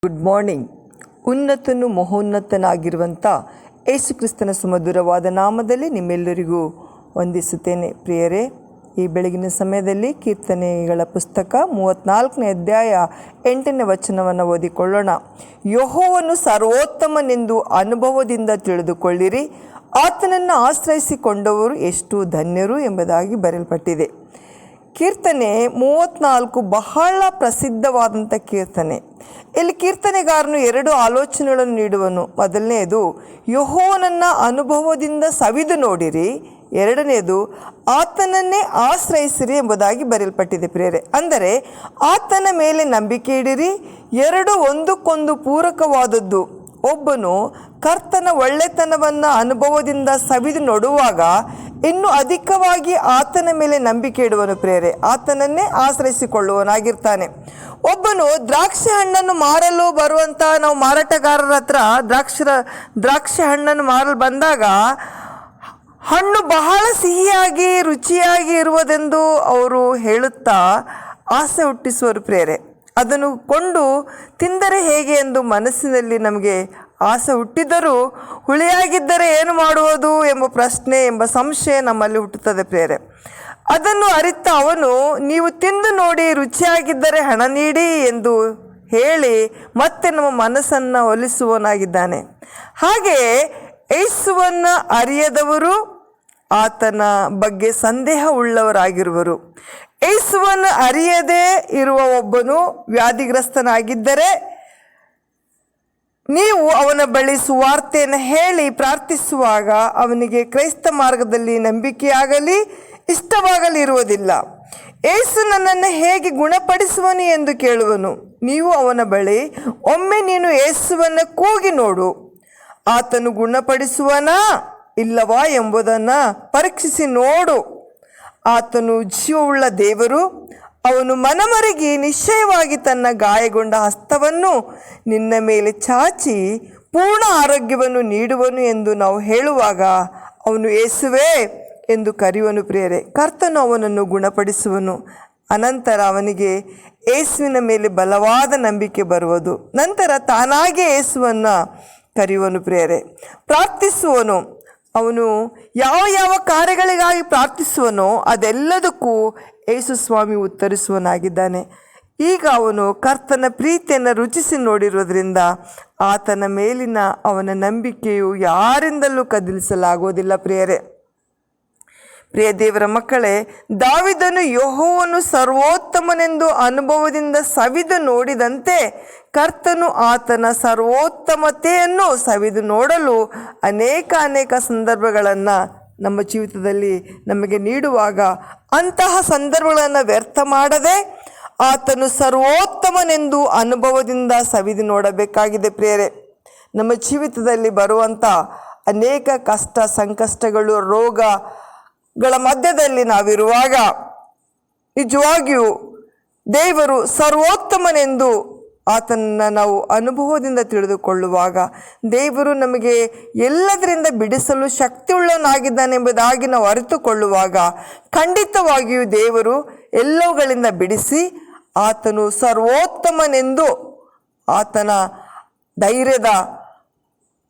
Good morning. ಉನ್ನತನು ಮಹೋನ್ನತನಾಗಿರುವಂಥ ಯೇಸು ಕ್ರಿಸ್ತನ ಸುಮಧುರವಾದ ನಾಮದಲ್ಲಿ ನಿಮ್ಮೆಲ್ಲರಿಗೂ ವಂದಿಸುತ್ತೇನೆ. ಪ್ರಿಯರೇ, ಈ ಬೆಳಗಿನ ಸಮಯದಲ್ಲಿ ಕೀರ್ತನೆಗಳ ಪುಸ್ತಕ 34ನೇ ಅಧ್ಯಾಯ 8ನೇ ವಚನವನ್ನು ಓದಿಕೊಳ್ಳೋಣ. ಯೆಹೋವನು ಸರ್ವೋತ್ತಮನೆಂದು ಅನುಭವದಿಂದ ತಿಳಿದುಕೊಳ್ಳಿರಿ, ಆತನನ್ನು ಆಶ್ರಯಿಸಿಕೊಂಡವರು ಎಷ್ಟು ಧನ್ಯರು ಎಂಬುದಾಗಿ ಬರೆಯಲ್ಪಟ್ಟಿದೆ. ಕೀರ್ತನೆ 34 ಬಹಳ ಪ್ರಸಿದ್ಧವಾದಂಥ ಕೀರ್ತನೆ. ಇಲ್ಲಿ ಕೀರ್ತನೆಗಾರನು 2 ಆಲೋಚನೆಗಳನ್ನು ನೀಡುವನು. ಮೊದಲನೆಯದು, ಯೆಹೋವನನ್ನು ಅನುಭವದಿಂದ ಸವಿದು ನೋಡಿರಿ. ಎರಡನೆಯದು, ಆತನನ್ನೇ ಆಶ್ರಯಿಸಿರಿ ಎಂಬುದಾಗಿ ಬರೆಯಲ್ಪಟ್ಟಿದೆ. ಪ್ರೇರೆ ಅಂದರೆ ಆತನ ಮೇಲೆ ನಂಬಿಕೆ ಇಡಿರಿ. ಎರಡು ಒಂದಕ್ಕೊಂದು ಪೂರಕವಾದದ್ದು. ಒಬ್ಬನು ಕರ್ತನ ಒಳ್ಳೆತನವನ್ನು ಅನುಭವದಿಂದ ಸವಿದು ನೋಡುವಾಗ ಇನ್ನು ಅಧಿಕವಾಗಿ ಆತನ ಮೇಲೆ ನಂಬಿಕೆ ಇಡುವನು. ಪ್ರೇರೆ ಆತನನ್ನೇ ಆಶ್ರಯಿಸಿಕೊಳ್ಳುವನಾಗಿರ್ತಾನೆ. ಒಬ್ಬನು ದ್ರಾಕ್ಷಿ ಹಣ್ಣನ್ನು ಮಾರಲು ಬರುವಂಥ ನಾವು ಮಾರಾಟಗಾರರ ಹತ್ರ ದ್ರಾಕ್ಷಿ ಹಣ್ಣನ್ನು ಮಾರಲು ಬಂದಾಗ ಹಣ್ಣು ಬಹಳ ಸಿಹಿಯಾಗಿ ರುಚಿಯಾಗಿ ಇರುವುದೆಂದು ಅವರು ಹೇಳುತ್ತಾ ಆಸೆ ಹುಟ್ಟಿಸುವರು. ಪ್ರೇರೆ ಅದನ್ನು ಕೊಂಡು ತಿಂದರೆ ಹೇಗೆ ಎಂದು ಮನಸ್ಸಿನಲ್ಲಿ ನಮಗೆ ಆಸೆ ಹುಟ್ಟಿದರೂ ಹುಳಿಯಾಗಿದ್ದರೆ ಏನು ಮಾಡುವುದು ಎಂಬ ಪ್ರಶ್ನೆ ಎಂಬ ಸಂಶಯ ನಮ್ಮಲ್ಲಿ ಹುಟ್ಟುತ್ತದೆ. ಪ್ರೇರೆ ಅದನ್ನು ಅರಿತ ಅವನು, ನೀವು ತಿಂದು ನೋಡಿ ರುಚಿಯಾಗಿದ್ದರೆ ಹಣ ನೀಡಿ ಎಂದು ಹೇಳಿ ಮತ್ತೆ ನಮ್ಮ ಮನಸ್ಸನ್ನು ಒಲಿಸುವನಾಗಿದ್ದಾನೆ. ಹಾಗೆಯೇ ಯೇಸುವನ್ನು ಅರಿಯದವರು ಆತನ ಬಗ್ಗೆ ಸಂದೇಹ ಉಳ್ಳವರಾಗಿರುವರು. ಯೇಸುವನ್ನು ಅರಿಯದೇ ಇರುವ ಒಬ್ಬನು ವ್ಯಾಧಿಗ್ರಸ್ತನಾಗಿದ್ದರೆ ನೀವು ಅವನ ಬಳಿ ಸುವಾರ್ತೆಯನ್ನು ಹೇಳಿ ಪ್ರಾರ್ಥಿಸುವಾಗ ಅವನಿಗೆ ಕ್ರೈಸ್ತ ಮಾರ್ಗದಲ್ಲಿ ನಂಬಿಕೆಯಾಗಲಿ ಇಷ್ಟವಾಗಲಿ ಇರುವುದಿಲ್ಲ. ಯೇಸು ನನ್ನನ್ನು ಹೇಗೆ ಗುಣಪಡಿಸುವನು ಎಂದು ಕೇಳುವನು. ನೀವು ಅವನ ಬಳಿ ಒಮ್ಮೆ ನೀನು ಯೇಸುವನ್ನು ಕೂಗಿ ನೋಡು, ಆತನು ಗುಣಪಡಿಸುವನಾ ಇಲ್ಲವಾ ಎಂಬುದನ್ನು ಪರೀಕ್ಷಿಸಿ ನೋಡು. ಆತನು ಜೀವವುಳ್ಳ ದೇವರು. ಅವನು ಮನಮರಗಿ ನಿಶ್ಚಯವಾಗಿ ತನ್ನ ಗಾಯಗೊಂಡ ಹಸ್ತವನ್ನು ನಿನ್ನ ಮೇಲೆ ಚಾಚಿ ಪೂರ್ಣ ಆರೋಗ್ಯವನ್ನು ನೀಡುವನು ಎಂದು ನಾವು ಹೇಳುವಾಗ ಅವನು ಯೇಸುವೇ ಎಂದು ಕರೆಯುವನು. ಪ್ರಿಯರೇ, ಕರ್ತನು ಅವನನ್ನು ಗುಣಪಡಿಸುವನು. ಅನಂತರ ಅವನಿಗೆ ಯೇಸುವಿನ ಮೇಲೆ ಬಲವಾದ ನಂಬಿಕೆ ಬರುವುದು. ನಂತರ ತಾನಾಗೇ ಯೇಸುವನ್ನು ಕರೆಯುವನು. ಪ್ರಿಯರೇ, ಪ್ರಾರ್ಥಿಸುವನು. ಅವನು ಯಾವ ಕಾರ್ಯಗಳಿಗಾಗಿ ಪ್ರಾರ್ಥಿಸುವನೋ ಅದೆಲ್ಲದಕ್ಕೂ ಯೇಸು ಸ್ವಾಮಿ ಉತ್ತರಿಸುವನಾಗಿದ್ದಾನೆ. ಈಗ ಅವನು ಕರ್ತನ ಪ್ರೀತಿಯನ್ನು ರುಚಿಸಿ ನೋಡಿರುವುದರಿಂದ ಆತನ ಮೇಲಿನ ಅವನ ನಂಬಿಕೆಯು ಯಾರಿಂದಲೂ ಕದಲಿಸಲಾಗುವುದಿಲ್ಲ. ಪ್ರಿಯ ದೇವರ ಮಕ್ಕಳೇ, ದಾವೀದನು ಯೆಹೋವನು ಸರ್ವೋತ್ತಮನೆಂದು ಅನುಭವದಿಂದ ಸವಿದು ನೋಡಿದಂತೆ ಕರ್ತನು ಆತನ ಸರ್ವೋತ್ತಮತೆಯನ್ನು ಸವಿದು ನೋಡಲು ಅನೇಕ ಸಂದರ್ಭಗಳನ್ನು ನಮ್ಮ ಜೀವಿತದಲ್ಲಿ ನಮಗೆ ನೀಡುವಾಗ ಅಂತಹ ಸಂದರ್ಭಗಳನ್ನು ವ್ಯರ್ಥ ಮಾಡದೆ ಆತನು ಸರ್ವೋತ್ತಮನೆಂದು ಅನುಭವದಿಂದ ಸವಿದು ನೋಡಬೇಕಾಗಿದೆ. ಪ್ರಿಯರೇ, ನಮ್ಮ ಜೀವಿತದಲ್ಲಿ ಬರುವಂಥ ಅನೇಕ ಕಷ್ಟ ಸಂಕಷ್ಟಗಳು ರೋಗಗಳ ಮಧ್ಯದಲ್ಲಿ ನಾವಿರುವಾಗ ನಿಜವಾಗಿಯೂ ದೇವರು ಸರ್ವೋತ್ತಮನೆಂದು ಆತನನ್ನು ನಾವು ಅನುಭವದಿಂದ ತಿಳಿದುಕೊಳ್ಳುವಾಗ ದೇವರು ನಮಗೆ ಎಲ್ಲದರಿಂದ ಬಿಡಿಸಲು ಶಕ್ತಿಯುಳ್ಳವನಾಗಿದ್ದಾನೆಂಬುದಾಗಿ ನಾವು ಅರಿತುಕೊಳ್ಳುವಾಗ ಖಂಡಿತವಾಗಿಯೂ ದೇವರು ಎಲ್ಲವುಗಳಿಂದ ಬಿಡಿಸಿ ಆತನು ಸರ್ವೋತ್ತಮನೆಂದು ಆತನ ಧೈರ್ಯದ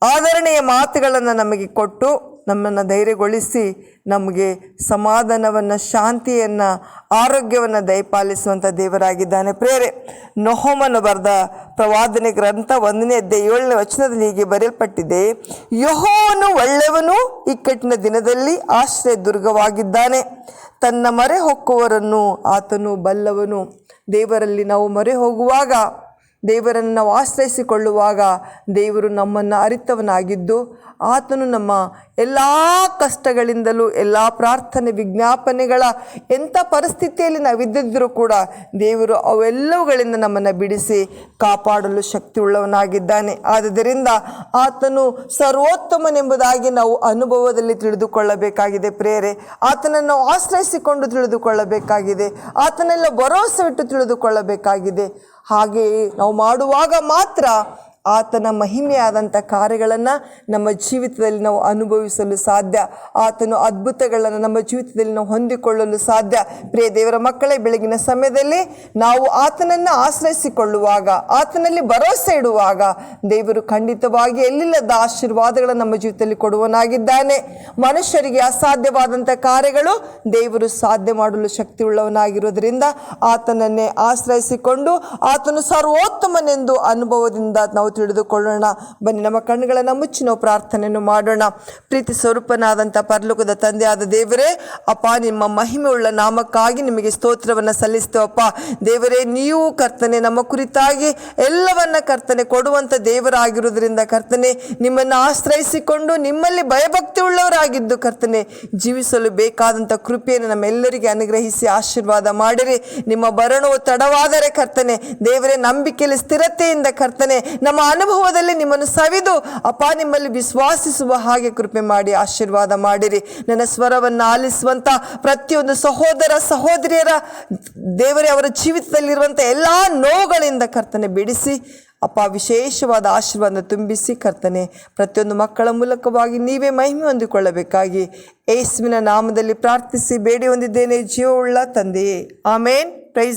ಆದರಣೆಯ ಮಾತುಗಳನ್ನು ನಮಗೆ ಕೊಟ್ಟು ನಮ್ಮನ್ನು ಧೈರ್ಯಗೊಳಿಸಿ ನಮಗೆ ಸಮಾಧಾನವನ್ನು, ಶಾಂತಿಯನ್ನು, ಆರೋಗ್ಯವನ್ನು ದಯಪಾಲಿಸುವಂಥ ದೇವರಾಗಿದ್ದಾನೆ. ಪ್ರೇರೆ ನಹೂಮನು ಬರೆದ ಪ್ರವಾದನೆ ಗ್ರಂಥ 1ನೇ ಅಧ್ಯಾಯ 7ನೇ ವಚನದಲ್ಲಿ ಹೀಗೆ ಬರೆಯಲ್ಪಟ್ಟಿದೆ, ಯೆಹೋವನು ಒಳ್ಳೆಯವನು, ಇಕ್ಕಟ್ಟಿನ ದಿನದಲ್ಲಿ ಆಶ್ರಯ ದುರ್ಗವಾಗಿದ್ದಾನೆ. ತನ್ನ ಮೊರೆ ಹೊಕ್ಕುವವರನ್ನು ಆತನು ಬಲ್ಲವನು. ದೇವರಲ್ಲಿ ನಾವು ಮೊರೆ ಹೋಗುವಾಗ, ದೇವರನ್ನು ನಾವು ಆಶ್ರಯಿಸಿಕೊಳ್ಳುವಾಗ ದೇವರು ನಮ್ಮನ್ನು ಅರಿತವನಾಗಿದ್ದು ಆತನು ನಮ್ಮ ಎಲ್ಲ ಕಷ್ಟಗಳಿಂದಲೂ, ಎಲ್ಲ ಪ್ರಾರ್ಥನೆ ವಿಜ್ಞಾಪನೆಗಳ ಎಂಥ ಪರಿಸ್ಥಿತಿಯಲ್ಲಿ ನಾವಿದ್ದಿದ್ದರೂ ಕೂಡ ದೇವರು ಅವೆಲ್ಲವುಗಳಿಂದ ನಮ್ಮನ್ನು ಬಿಡಿಸಿ ಕಾಪಾಡಲು ಶಕ್ತಿ ಉಳ್ಳವನಾಗಿದ್ದಾನೆ. ಆದುದರಿಂದ ಆತನು ಸರ್ವೋತ್ತಮನೆಂಬುದಾಗಿ ನಾವು ಅನುಭವದಲ್ಲಿ ತಿಳಿದುಕೊಳ್ಳಬೇಕಾಗಿದೆ. ಪ್ರೇರೆ ಆತನನ್ನು ಆಶ್ರಯಿಸಿಕೊಂಡು ತಿಳಿದುಕೊಳ್ಳಬೇಕಾಗಿದೆ. ಆತನೆಲ್ಲ ಭರವಸೆ ಇಟ್ಟು ತಿಳಿದುಕೊಳ್ಳಬೇಕಾಗಿದೆ. ಹಾಗೆಯೇ ನಾವು ಮಾಡುವಾಗ ಮಾತ್ರ ಆತನ ಮಹಿಮೆಯಾದಂಥ ಕಾರ್ಯಗಳನ್ನು ನಮ್ಮ ಜೀವಿತದಲ್ಲಿ ನಾವು ಅನುಭವಿಸಲು ಸಾಧ್ಯ. ಆತನು ಅದ್ಭುತಗಳನ್ನು ನಮ್ಮ ಜೀವಿತದಲ್ಲಿ ನಾವು ಹೊಂದಿಕೊಳ್ಳಲು ಸಾಧ್ಯ. ಪ್ರಿಯ ದೇವರ ಮಕ್ಕಳೇ, ಬೆಳಗಿನ ಸಮಯದಲ್ಲಿ ನಾವು ಆತನನ್ನು ಆಶ್ರಯಿಸಿಕೊಳ್ಳುವಾಗ, ಆತನಲ್ಲಿ ಭರವಸೆ ಇಡುವಾಗ ದೇವರು ಖಂಡಿತವಾಗಿ ಎಲ್ಲಿಲ್ಲದ ಆಶೀರ್ವಾದಗಳನ್ನು ನಮ್ಮ ಜೀವಿತದಲ್ಲಿ ಕೊಡುವನಾಗಿದ್ದಾನೆ. ಮನುಷ್ಯರಿಗೆ ಅಸಾಧ್ಯವಾದಂಥ ಕಾರ್ಯಗಳು ದೇವರು ಸಾಧ್ಯ ಮಾಡಲು ಶಕ್ತಿಯುಳ್ಳವನಾಗಿರೋದ್ರಿಂದ ಆತನನ್ನೇ ಆಶ್ರಯಿಸಿಕೊಂಡು ಆತನು ಸರ್ವೋತ್ತಮನೆಂದು ಅನುಭವದಿಂದ ನಾವು ತಿಳಿದುಕೊಳ್ಳೋಣ. ಬನ್ನಿ, ನಮ್ಮ ಕಣ್ಣುಗಳನ್ನು ಮುಚ್ಚಿ ನಾವು ಪ್ರಾರ್ಥನೆಯನ್ನು ಮಾಡೋಣ. ಪ್ರೀತಿ ಸ್ವರೂಪನಾದಂಥ ಪರಲೋಕದ ತಂದೆಯಾದ ದೇವರೇ, ಅಪ್ಪ, ನಿಮ್ಮ ಮಹಿಮೆ ಉಳ್ಳ ನಾಮಕ್ಕಾಗಿ ನಿಮಗೆ ಸ್ತೋತ್ರವನ್ನು ಸಲ್ಲಿಸ್ತೇವಪ್ಪ. ದೇವರೇ, ನೀವು ಕರ್ತನೆ ನಮ್ಮ ಕುರಿತಾಗಿ ಎಲ್ಲವನ್ನ ಕರ್ತನೆ ಕೊಡುವಂಥ ದೇವರಾಗಿರುವುದರಿಂದ ಕರ್ತನೆ, ನಿಮ್ಮನ್ನು ಆಶ್ರಯಿಸಿಕೊಂಡು ನಿಮ್ಮಲ್ಲಿ ಭಯಭಕ್ತಿ ಉಳ್ಳವರಾಗಿದ್ದು ಕರ್ತನೆ ಜೀವಿಸಲು ಬೇಕಾದಂಥ ಕೃಪೆಯನ್ನು ನಮ್ಮೆಲ್ಲರಿಗೆ ಅನುಗ್ರಹಿಸಿ ಆಶೀರ್ವಾದ ಮಾಡಿರಿ. ನಿಮ್ಮ ಬರಣವು ತಡವಾದರೆ ಕರ್ತನೆ ದೇವರೇ, ನಂಬಿಕೆಯಲ್ಲಿ ಸ್ಥಿರತೆಯಿಂದ ಕರ್ತನೆ ನಮ್ಮ ಅನುಭವದಲ್ಲಿ ನಿಮ್ಮನ್ನು ಸವಿದು ಅಪ್ಪ ನಿಮ್ಮಲ್ಲಿ ವಿಶ್ವಾಸಿಸುವ ಹಾಗೆ ಕೃಪೆ ಮಾಡಿ ಆಶೀರ್ವಾದ ಮಾಡಿರಿ. ನನ್ನ ಸ್ವರವನ್ನು ಆಲಿಸುವಂಥ ಪ್ರತಿಯೊಂದು ಸಹೋದರ ಸಹೋದರಿಯರ ದೇವರೇ, ಅವರ ಜೀವಿತದಲ್ಲಿರುವಂಥ ಎಲ್ಲ ನೋವುಗಳಿಂದ ಕರ್ತನೆ ಬಿಡಿಸಿ ಅಪ್ಪ ವಿಶೇಷವಾದ ಆಶೀರ್ವಾದ ತುಂಬಿಸಿ ಕರ್ತನೆ ಪ್ರತಿಯೊಂದು ಮಕ್ಕಳ ಮೂಲಕವಾಗಿ ನೀವೇ ಮಹಿಮೆ ಹೊಂದಿಕೊಳ್ಳಬೇಕಾಗಿ ಯೇಸುವಿನ ನಾಮದಲ್ಲಿ ಪ್ರಾರ್ಥಿಸಿ ಬೇಡಿ ಹೊಂದಿದ್ದೇನೆ, ಜೀವವುಳ್ಳ ತಂದೆಯೇ, ಆಮೇನ್. ಪ್ರೈಸ್